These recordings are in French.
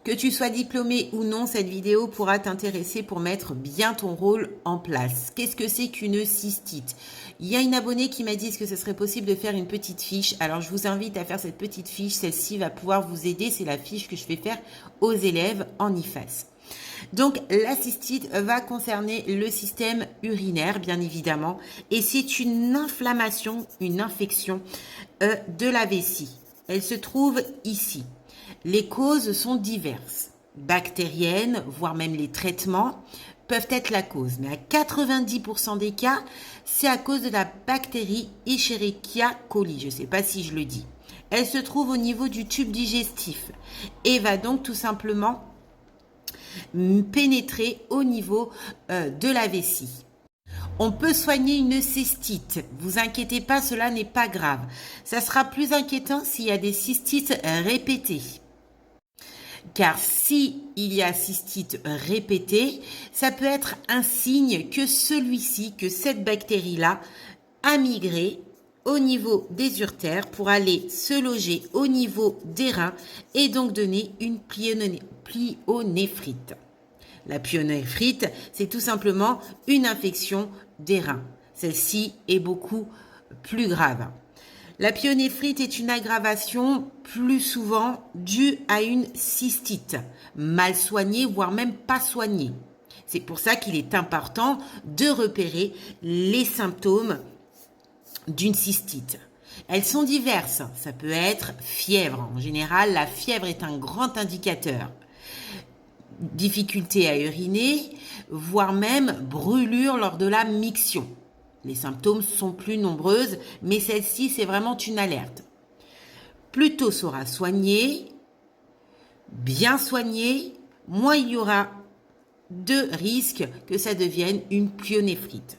Que tu sois diplômé ou non, cette vidéo pourra t'intéresser pour mettre bien ton rôle en place. Qu'est-ce que c'est qu'une cystite? Il y a une abonnée qui m'a dit que ce serait possible de faire une petite fiche. Alors, je vous invite à faire cette petite fiche. Celle-ci va pouvoir vous aider. C'est la fiche que je vais faire aux élèves en IFAS. Donc, la cystite va concerner le système urinaire, bien évidemment. Et c'est une inflammation, une infection de la vessie. Elle se trouve ici. Les causes sont diverses. Bactériennes, voire même les traitements, peuvent être la cause. Mais à 90% des cas, c'est à cause de la bactérie Escherichia coli. Je ne sais pas si je le dis. Elle se trouve au niveau du tube digestif et va donc tout simplement pénétrer au niveau de la vessie. On peut soigner une cystite. Vous inquiétez pas, cela n'est pas grave. Ça sera plus inquiétant s'il y a des cystites répétées. Car si il y a cystite répétée, ça peut être un signe que celui-ci, que cette bactérie-là, a migré au niveau des uretères pour aller se loger au niveau des reins et donc donner une pyélonéphrite. La pyélonéphrite, c'est tout simplement une infection des reins. Celle-ci est beaucoup plus grave. La pyélonéphrite est une aggravation plus souvent due à une cystite, mal soignée, voire même pas soignée. C'est pour ça qu'il est important de repérer les symptômes d'une cystite. Elles sont diverses. Ça peut être fièvre. En général, la fièvre est un grand indicateur. Difficulté à uriner, voire même brûlure lors de la miction. Les symptômes sont plus nombreuses, mais celle-ci, c'est vraiment une alerte. Plus tôt sera soigné, bien soigné, moins il y aura de risques que ça devienne une pyélonéphrite.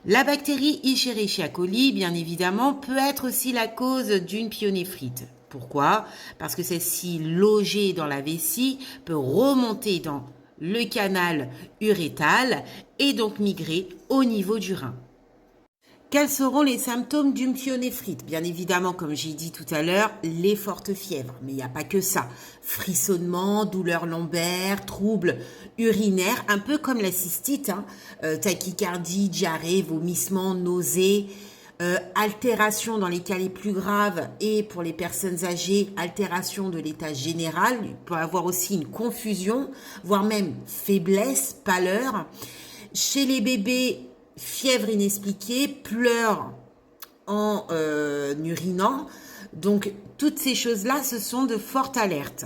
La bactérie Escherichia coli, bien évidemment, peut être aussi la cause d'une pyélonéphrite. Pourquoi? Parce que celle-ci, logée dans la vessie, peut remonter dans le canal urétal et donc migrer au niveau du rein. Quels seront les symptômes d'une pyélonéphrite? Bien évidemment, comme j'ai dit tout à l'heure, les fortes fièvres. Mais il n'y a pas que ça. Frissonnement, douleurs lombaires, troubles urinaires, un peu comme la cystite, tachycardie, diarrhée, vomissements, nausées, altération dans les cas les plus graves et pour les personnes âgées, altération de l'état général. Il peut y avoir aussi une confusion, voire même faiblesse, pâleur. Chez les bébés, fièvre inexpliquée, pleurs en urinant. Donc, toutes ces choses-là, ce sont de fortes alertes.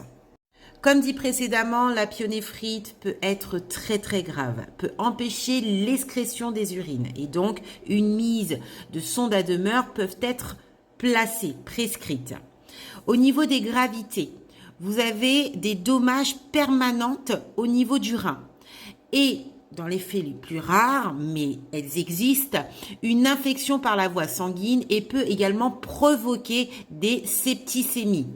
Comme dit précédemment, la pyélonéphrite peut être très très grave, peut empêcher l'excrétion des urines et donc une mise de sonde à demeure peuvent être placées, prescrites. Au niveau des gravités, vous avez des dommages permanents au niveau du rein et dans les faits les plus rares, mais elles existent, une infection par la voie sanguine et peut également provoquer des septicémies.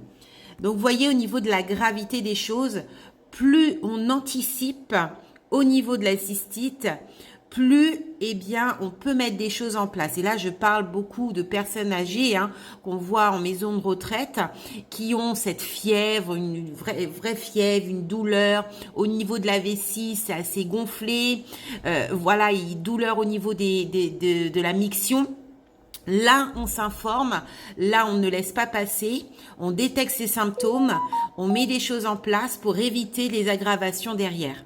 Donc, vous voyez, au niveau de la gravité des choses, plus on anticipe au niveau de la cystite, plus, on peut mettre des choses en place. Et là, je parle beaucoup de personnes âgées, qu'on voit en maison de retraite, qui ont cette fièvre, une vraie fièvre, une douleur. Au niveau de la vessie, c'est assez gonflé. Douleur au niveau de la miction. Là, on s'informe, là, on ne laisse pas passer, on détecte ces symptômes, on met des choses en place pour éviter les aggravations derrière.